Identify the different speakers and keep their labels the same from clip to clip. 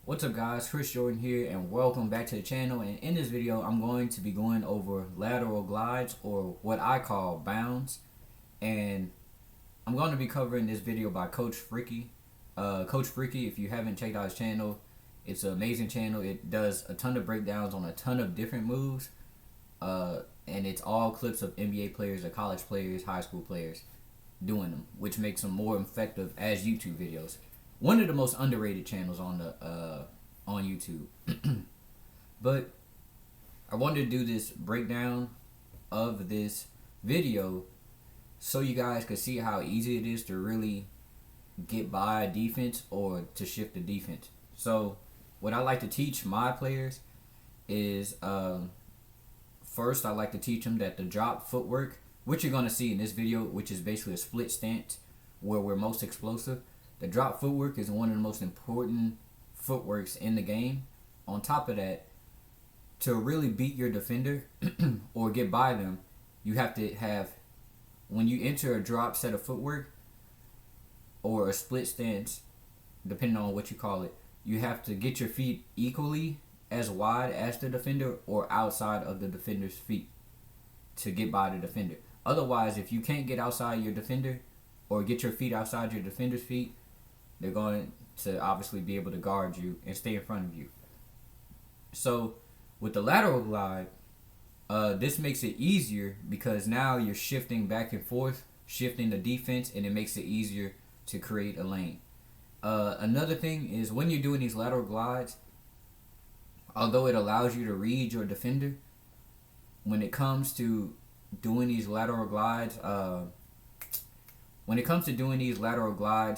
Speaker 1: What's up guys, Chirs Jordan here and welcome back to the channel. And in this video I'm going to be going over lateral glides, or what I call bounds. And I'm going to be covering this video by Coach Frikki. Coach Frikki, if you haven't checked out his channel, it's an amazing channel. It does a ton of breakdowns on a ton of different moves. And it's all clips of NBA players or college players, high school players doing them, which makes them more effective as YouTube videos. One of the most underrated channels on the on YouTube. But I wanted to do this breakdown of this video so you guys could see how easy it is to really get by a defense or to shift the defense. So what I like to teach my players is first I like to teach them that the drop footwork, which you're going to see in this video, which is basically a split stance where we're most explosive. The drop footwork is one of the most important footworks in the game. On top of that, to really beat your defender or get by them, you have to have, when you enter a drop set of footwork or a split stance, depending on what you call it, you have to get your feet equally as wide as the defender or outside of the defender's feet to get by the defender. Otherwise, if you can't get outside your defender or get your feet outside your defender's feet, they're going to obviously be able to guard you and stay in front of you. So with the lateral glide, this makes it easier because now you're shifting back and forth, shifting the defense, and it makes it easier to create a lane. Another thing is when you're doing these lateral glides, although it allows you to read your defender, when it comes to doing these lateral glides,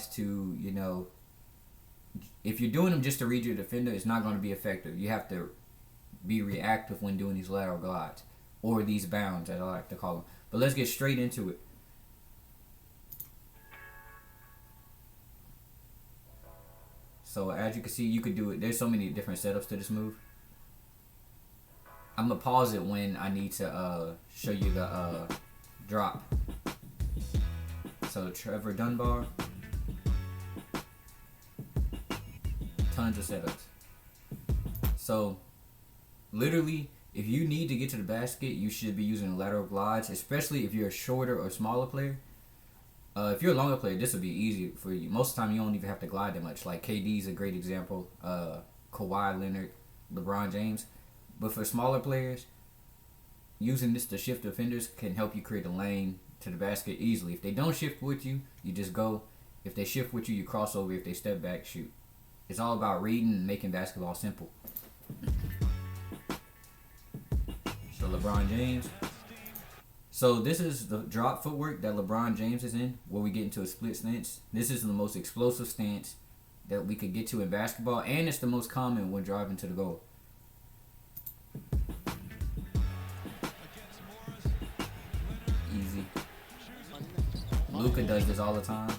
Speaker 1: to, you know, if you're doing them just to read your defender, it's not going to be effective. You have to be reactive when doing these lateral glides, or these bounds as I like to call them. But let's get straight into it. So as you can see, you could do it. There's so many different setups to this move. I'm going to pause it when I need to show you the drop. So Trevor Dunbar, tons of setups. So literally, if you need to get to the basket, you should be using lateral glides, especially if you're a shorter or smaller player. If you're a longer player, this will be easy for you. Most of the time, you don't even have to glide that much. Like KD is a great example. Kawhi Leonard, LeBron James. But for smaller players, using this to shift defenders can help you create a lane to the basket easily. If they don't shift with you, you just go. If they shift with you, you cross over. If they step back, shoot. It's all about reading and making basketball simple. So LeBron James. So this is the drop footwork that LeBron James is in, where we get into a split stance. This is the most explosive stance that we could get to in basketball, and it's the most common when driving to the goal. Easy. Luka does this all the time.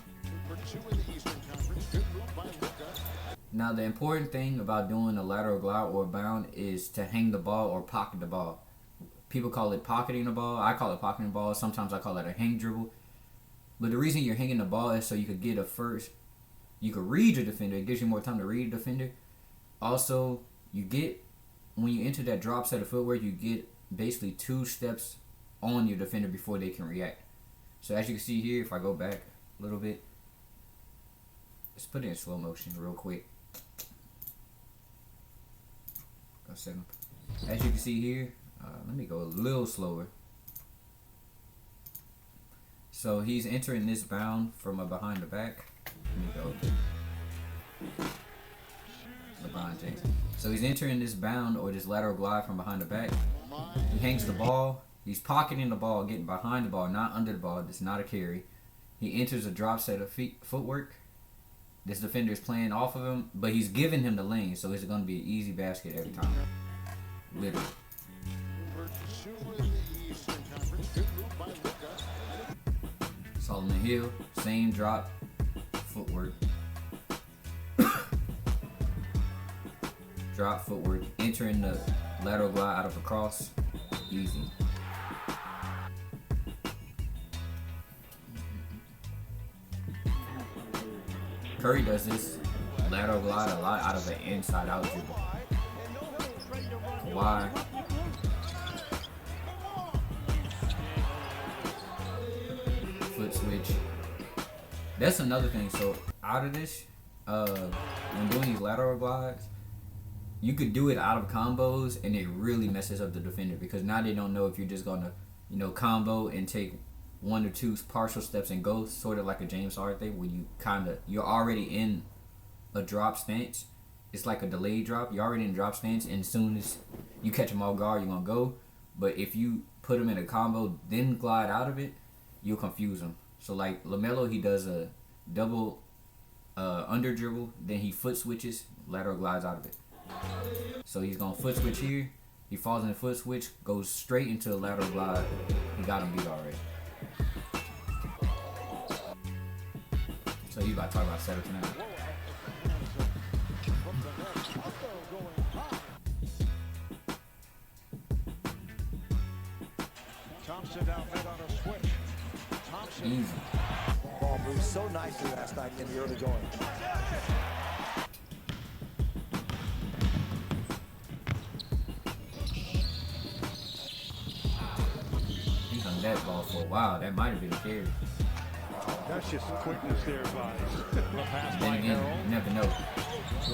Speaker 1: Now the important thing about doing a lateral glide or a bound is to hang the ball or pocket the ball. People call it pocketing the ball. I call it pocketing the ball. Sometimes I call it a hang dribble. But the reason you're hanging the ball is so you could get a first. You could read your defender. It gives you more time to read the defender. Also, you get, when you enter that drop set of footwork, you get basically 2 steps on your defender before they can react. So as you can see here, if I go back a little bit, let's put it in slow motion real quick. Go second. As you can see here, let me go a little slower. So he's entering this bound from a behind the back. Let me go. LeBron James. So he's entering this bound or this lateral glide from behind the back. He hangs the ball. He's pocketing the ball, getting behind the ball, not under the ball. It's not a carry. He enters a drop set of footwork. This defender is playing off of him, but he's giving him the lane, so it's going to be an easy basket every time. Literally. Solomon Hill, same drop footwork. Drop footwork, entering the lateral glide out of a cross. Easy. Curry does this lateral glide a lot out of an inside out dribble. Kawhi. Foot switch. That's another thing. So out of this, when doing these lateral glides, you could do it out of combos, and it really messes up the defender because now they don't know if you're just gonna, combo and take one or two partial steps and go, sort of like a James Harden thing, where you're already in a drop stance. It's like a delayed drop. You're already in a drop stance, and as soon as you catch them off guard, you're gonna go. But if you put them in a combo, then glide out of it, you'll confuse them. So like LaMelo, he does a double under dribble, then he foot switches, lateral glides out of it. So he's gonna foot switch here. He falls in the foot switch, goes straight into the lateral glide. He got him beat already. So he's about to talk about setups now.
Speaker 2: Thompson down mid on a switch. Thompson.
Speaker 1: Easy.
Speaker 3: Ball moved so nicely last night in the early going.
Speaker 2: He's
Speaker 1: on that ball for a while. That might have been carry.
Speaker 2: That's just quickness there by the pass.
Speaker 1: Then again, you never know.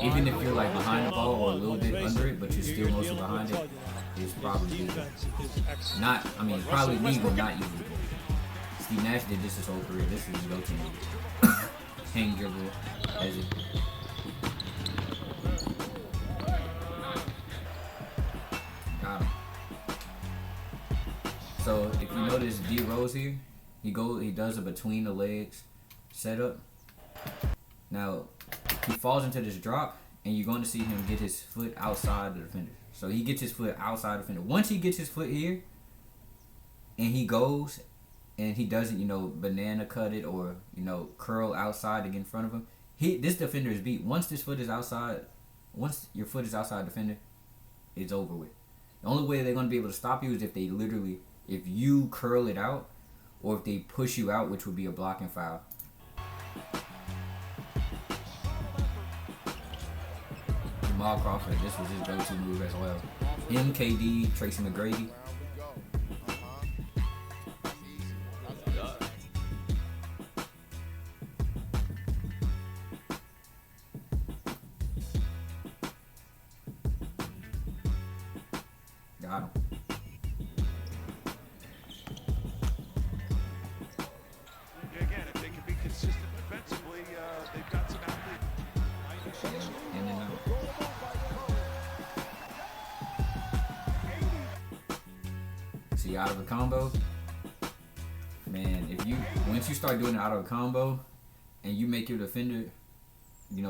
Speaker 1: Even if you're like behind the ball or a little bit under it, but you're still mostly behind it, it's probably legal. Not, I mean, probably legal, not illegal. Steve Nash did this his whole career. This is his go-to move. Hang dribble, as it. Got him. So if you notice D Rose here, he does a between the legs setup. Now he falls into this drop, and you're going to see him get his foot outside the defender. So he gets his foot outside the defender. Once he gets his foot here, and he goes, and he doesn't, banana cut it or curl outside to get in front of him. This defender is beat. Once your foot is outside defender, it's over with. The only way they're going to be able to stop you is if you curl it out, or if they push you out, which would be a blocking foul. Jamal Crawford, this was his go-to move as well. MKD, Tracy McGrady. Got him.
Speaker 2: Again, if they can be consistent defensively, they've got some athletes.
Speaker 1: In and out. See, out of a combo, man, once you start doing it out of a combo and you make your defender,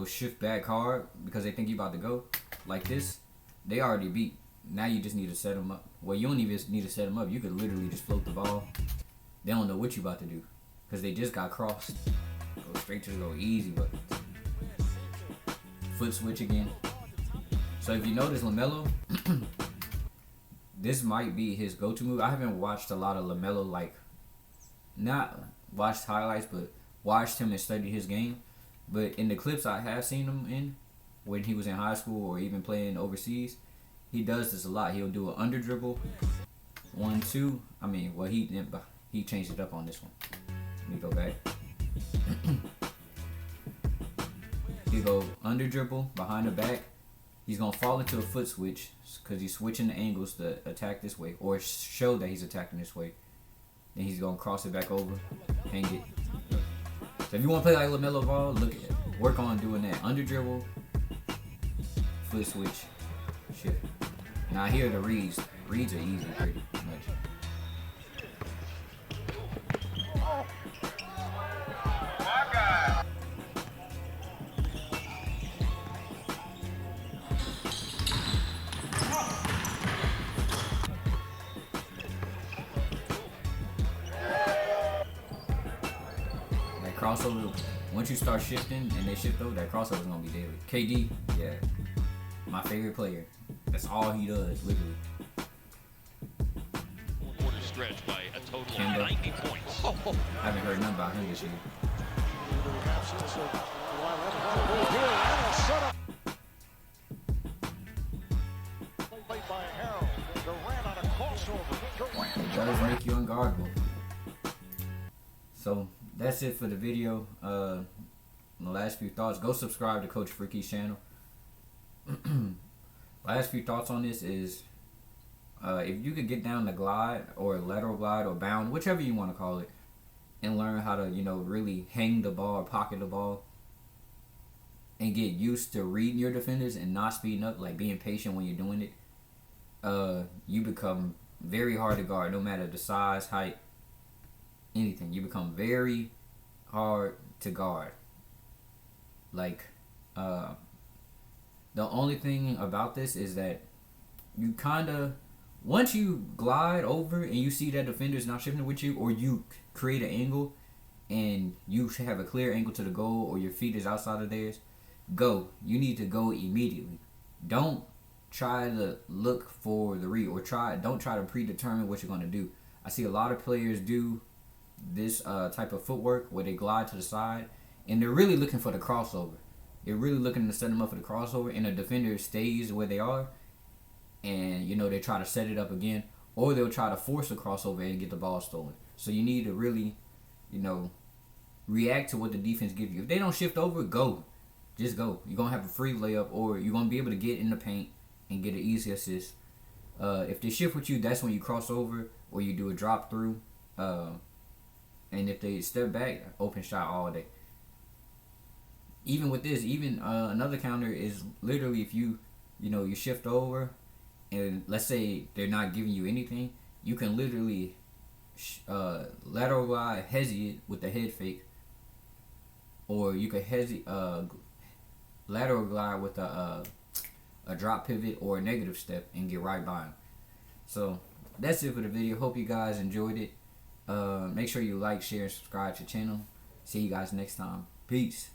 Speaker 1: shift back hard because they think you about to go, like this, they already beat. Now you just need to set them up. Well, you don't even need to set them up. You could literally just float the ball. They don't know what you about to do because they just got crossed. Go straight to the goal, easy, but foot switch again. So if you notice LaMelo, this might be his go-to move. I haven't watched a lot of LaMelo, not watched highlights, but watched him and studied his game. But in the clips I have seen him in, when he was in high school or even playing overseas, he does this a lot. He'll do an under dribble, 1-2. He changed it up on this one. Let me go back. He'll go under dribble, behind the back. He's going to fall into a foot switch because he's switching the angles to attack this way or show that he's attacking this way. Then he's going to cross it back over, hang it. So if you want to play like LaMelo Ball, work on doing that. Under dribble, foot switch, shift. Now here are the reads. Reads are easy pretty much. Crossover, once you start shifting and they shift over, that crossover is going to be daily. KD, yeah, my favorite player. That's all he does, literally.
Speaker 4: Quarter stretch by a total of 90 points.
Speaker 1: I haven't heard nothing about him this year. It does make you unguardable. So that's it for the video. My last few thoughts. Go subscribe to Coach Frikki's channel. Last few thoughts on this is, if you could get down the glide or lateral glide or bound, whichever you want to call it, and learn how to, really hang the ball or pocket the ball, and get used to reading your defenders and not speeding up, like being patient when you're doing it, you become very hard to guard, no matter the size, height, anything. You become very hard to guard. Like, the only thing about this is that you kind of, once you glide over and you see that defender's not shifting with you, or you create an angle and you should have a clear angle to the goal, or your feet is outside of theirs, go. You need to go immediately. Don't try to look for the read, or don't try to predetermine what you're going to do. I see a lot of players do this type of footwork where they glide to the side, and they're really looking for the crossover. They're really looking to set them up for the crossover, and the defender stays where they are, and they try to set it up again, or they'll try to force a crossover and get the ball stolen. So you need to really, react to what the defense gives you. If they don't shift over, go. Just go. You're going to have a free layup, or you're going to be able to get in the paint and get an easy assist. If they shift with you, that's when you cross over or you do a drop through. And if they step back, open shot all day. Even with this, another counter is literally if you shift over, and let's say they're not giving you anything, you can literally lateral glide, hesitate with the head fake, or you could lateral glide with a drop pivot or a negative step and get right by him. So that's it for the video. Hope you guys enjoyed it. Make sure you like, share, and subscribe to the channel. See you guys next time. Peace.